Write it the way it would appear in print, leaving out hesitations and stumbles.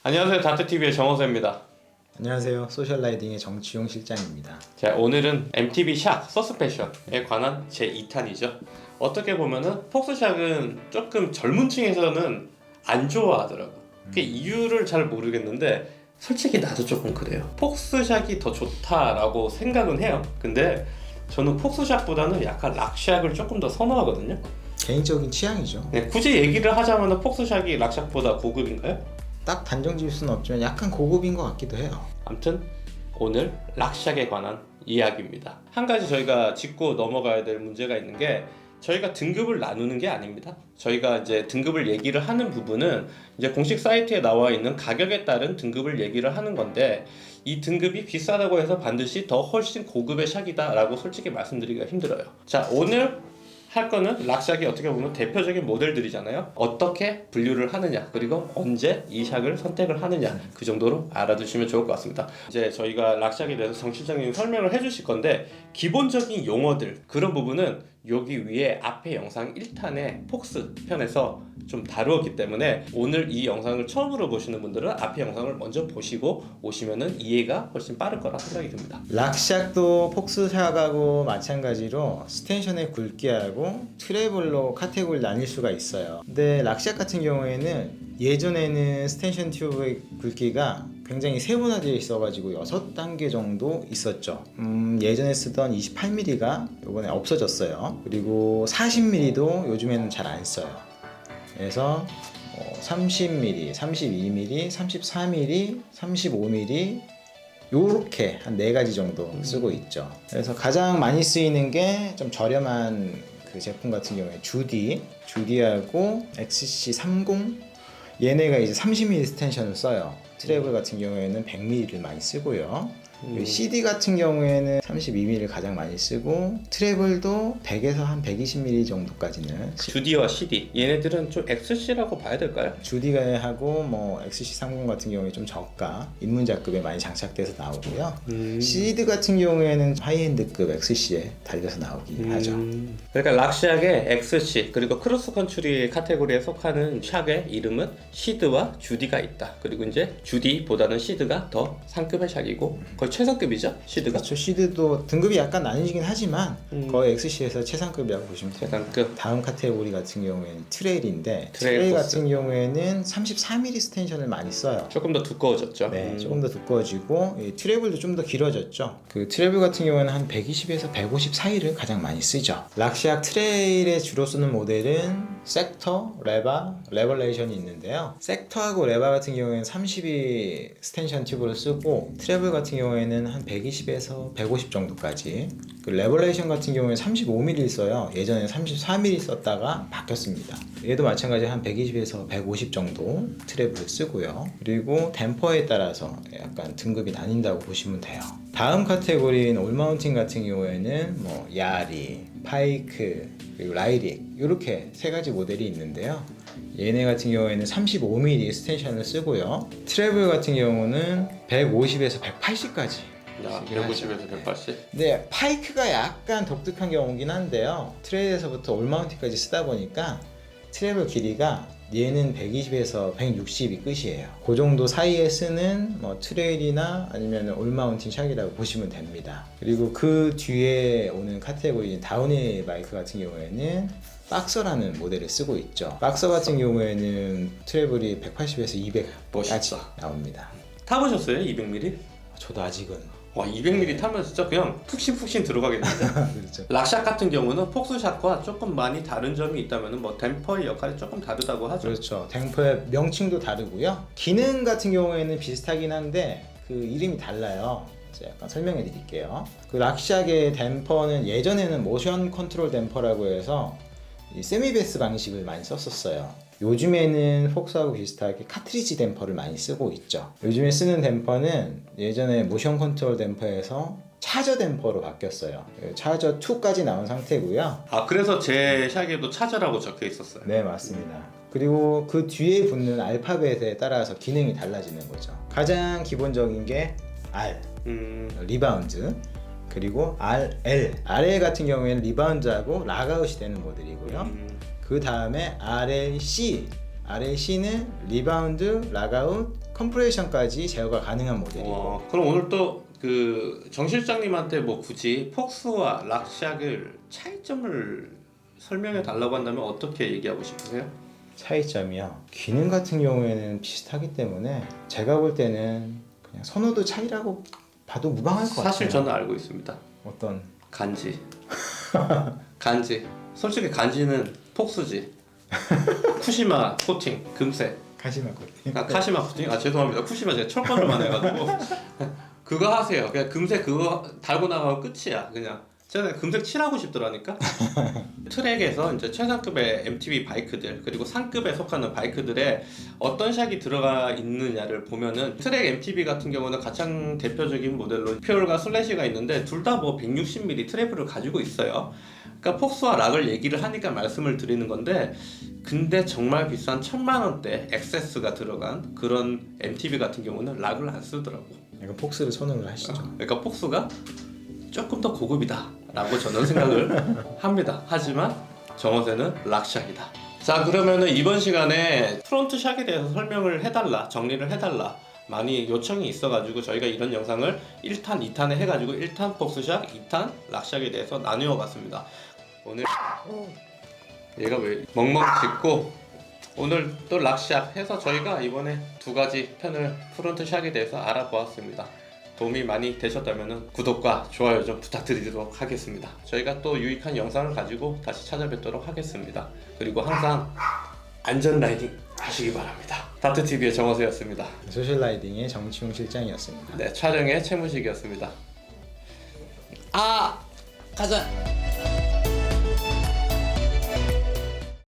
안녕하세요. 다트TV의 정호세입니다. 안녕하세요. 소셜라이딩의 정치용 실장입니다. 자, 오늘은 MTV 샥 서스펜션에 관한 제 2탄이죠. 어떻게 보면은 폭스샥은 조금 젊은 층에서는 안 좋아하더라고. 그 이유를 잘 모르겠는데 솔직히 나도 조금 그래요. 폭스샥이 더 좋다라고 생각은 해요. 근데 저는 폭스샥보다는 약간 락샥을 조금 더 선호하거든요. 개인적인 취향이죠. 네, 굳이 얘기를 하자면 폭스샥이 락샥보다 고급인가요? 딱 단정 지을 수는 없지만 약간 고급인 것 같기도 해요. 아무튼 오늘 락샥에 관한 이야기입니다. 한 가지 저희가 짚고 넘어가야 될 문제가 있는 게 저희가 등급을 나누는 게 아닙니다. 저희가 이제 등급을 얘기를 하는 부분은 이제 공식 사이트에 나와 있는 가격에 따른 등급을 얘기를 하는 건데 이 등급이 비싸다고 해서 반드시 더 훨씬 고급의 샥이다 라고 솔직히 말씀드리기가 힘들어요. 자, 오늘 할 거는 락샥이 어떻게 보면 대표적인 모델들이잖아요. 어떻게 분류를 하느냐, 그리고 언제 이 샥을 선택을 하느냐, 그 정도로 알아두시면 좋을 것 같습니다. 이제 저희가 락샥에 대해서 정 실장님이 설명을 해주실 건데 기본적인 용어들 그런 부분은 여기 위에 앞에 영상 1탄의 폭스 편에서 좀 다루었기 때문에 오늘 이 영상을 처음으로 보시는 분들은 앞에 영상을 먼저 보시고 오시면은 이해가 훨씬 빠를 거라 생각이 듭니다. 락샥도 폭스샥하고 마찬가지로 스텐션의 굵기하고 트래블로 카테고리를 나뉠 수가 있어요. 근데 락샥 같은 경우에는 예전에는 스텐션 튜브의 굵기가 굉장히 세분화되어 있어가지고 6단계 정도 있었죠. 예전에 쓰던 28mm가 이번에 없어졌어요. 그리고 40mm도 요즘에는 잘 안 써요. 그래서 30mm, 32mm, 34mm, 35mm 요렇게 한 4가지 정도 쓰고 있죠. 그래서 가장 많이 쓰이는 게 좀 저렴한 그 제품 같은 경우에 주디하고 XC30 얘네가 이제 30mm 스텐션을 써요. 트래블 같은 경우에는 100mm를 많이 쓰고요. CD 같은 경우에는 32mm를 가장 많이 쓰고 트래블도 100에서 한 120mm 정도까지는 주디와 CD 얘네들은 좀 XC라고 봐야 될까요? 주디가 하고 뭐 XC30 같은 경우에 좀 저가 입문자급에 많이 장착돼서 나오고요. CD 같은 경우에는 하이엔드급 XC에 달려서 나오긴 하죠. 그러니까 락샥의 XC 그리고 크로스 컨트리 카테고리에 속하는 샥의 이름은 시드와 주디가 있다. 그리고 이제 주디보다는 시드가 더 상급의 샥이고 거의 최상급이죠, 시드가. 그렇죠. 시드도 등급이 약간 나뉘긴 하지만 거의 XC에서 최상급이라고 보시면 돼요. 최상급. 다음 카테고리 같은 경우에는 트레일인데 트레일 트레일 코스. 같은 경우에는 34mm 스텐션을 많이 써요. 조금 더 두꺼워졌죠. 네, 조금 더 두꺼워지고 이 트래블도 좀 더 길어졌죠. 그 트래블 같은 경우에는 한 120에서 150 사이를 가장 많이 쓰죠. 락샥 트레일에 주로 쓰는 모델은 섹터, 레버레이션이 있는데요. 섹터하고 레바 같은 경우에는 32 스텐션 튜브를 쓰고 트래블 같은 경우에는 한 120에서 150 정도까지. 그 레버레이션 같은 경우에는 35mm 써요. 예전에 34mm 썼다가 바뀌었습니다. 얘도 마찬가지 한 120에서 150 정도 트래블을 쓰고요. 그리고 댐퍼에 따라서 약간 등급이 나뉜다고 보시면 돼요. 다음 카테고리인 올마운틴 같은 경우에는 뭐 야리, 파이크, 그리고 라이릭 이렇게 3가지 모델이 있는데요. 얘네 같은 경우에는 35mm 스텐션을 쓰고요. 트래블 같은 경우는 150에서 180까지. 야, 150에서 180. 네, 파이크가 약간 독특한 경우긴 한데요. 트레일에서부터 올마운틴까지 쓰다 보니까 트래블 길이가 얘는 120에서 160이 끝이에요. 그 정도 사이에 쓰는 뭐 트레일이나 아니면 올마운틴 샥이라고 보시면 됩니다. 그리고 그 뒤에 오는 카테고리인 다운힐 바이크 같은 경우에는 박서라는 모델을 쓰고 있죠. 박서 같은 경우에는 트래블이 180에서 200까지 멋있다. 나옵니다. 타보셨어요? 200mm? 저도 아직은 와, 200mm 타면 진짜 그냥 푹신푹신 들어가겠는데. 그렇죠. 락샥 같은 경우는 폭스샥과 조금 많이 다른 점이 있다면 뭐 댐퍼의 역할이 조금 다르다고 하죠. 그렇죠. 댐퍼의 명칭도 다르고요. 기능 같은 경우에는 비슷하긴 한데 그 이름이 달라요. 제가 약간 설명해 드릴게요. 그 락샥의 댐퍼는 예전에는 모션 컨트롤 댐퍼라고 해서 이 세미베스 방식을 많이 썼었어요. 요즘에는 폭스하고 비슷하게 카트리지 댐퍼를 많이 쓰고 있죠. 요즘에 쓰는 댐퍼는 예전에 모션 컨트롤 댐퍼에서 차저 댐퍼로 바뀌었어요. 차저 2까지 나온 상태고요. 아, 그래서 제 샥에도 차저라고 적혀 있었어요. 네, 맞습니다. 그리고 그 뒤에 붙는 알파벳에 따라서 기능이 달라지는 거죠. 가장 기본적인 게 R, 리바운드, 그리고 RL 같은 경우에는 리바운드하고 락아웃이 되는 모델이고요. 그 다음에 RLC 아래 C는 리바운드, 락아웃, 컴프레션까지 제어가 가능한 모델이고 그럼 오늘 또 그 정 실장님한테 뭐 굳이 폭스와 락샥을 차이점을 설명해 달라고 한다면 어떻게 얘기하고 싶으세요? 차이점이요. 기능 같은 경우에는 비슷하기 때문에 제가 볼 때는 그냥 선호도 차이라고 봐도 무방할 것 같아요. 사실 저는 알고 있습니다. 어떤 간지. 간지. 솔직히 간지는 폭스지. 쿠시마 코팅 금색. 카시마 코팅. 카시마 코팅. 죄송합니다. 쿠시마 제가 철권을만 해가지고 그거 하세요. 그냥 금색 그거 달고 나가면 끝이야. 그냥 저는 금색 칠하고 싶더라니까. 트랙에서 이제 최상급의 MTB 바이크들 그리고 상급에 속하는 바이크들의 어떤 샥이 들어가 있느냐를 보면은 트랙 MTB 같은 경우는 가장 대표적인 모델로 퓨얼과 슬래시가 있는데 둘 다 뭐 160mm 트래블을 가지고 있어요. 그러니까 폭스와 락을 얘기를 하니까 말씀을 드리는 건데 근데 정말 비싼 1000만원대 액세스가 들어간 그런 MTB 같은 경우는 락을 안 쓰더라고. 약간 폭스를 선호를 하시죠. 그러니까 폭스가 조금 더 고급이다 라고 저는 생각을 합니다. 하지만 정어세는 락샥이다. 자 그러면은 이번 시간에 프론트 샥에 대해서 설명을 해달라, 정리를 해달라 많이 요청이 있어가지고 저희가 이런 영상을 1탄, 2탄에 해가지고 1탄 폭스샥, 2탄 락샥에 대해서 나누어 봤습니다. 오늘 얘가 왜 멍멍 짖고 오늘 또 락샥 해서 저희가 이번에 두 가지 편을 프론트 샥에 대해서 알아보았습니다. 도움이 많이 되셨다면 구독과 좋아요 좀 부탁드리도록 하겠습니다. 저희가 또 유익한 영상을 가지고 다시 찾아뵙도록 하겠습니다. 그리고 항상 안전 라이딩 하시기 바랍니다. 다트TV의 정어세였습니다. 소셜라이딩의 정치용 실장이었습니다. 네, 촬영의 최무식이었습니다. 가자!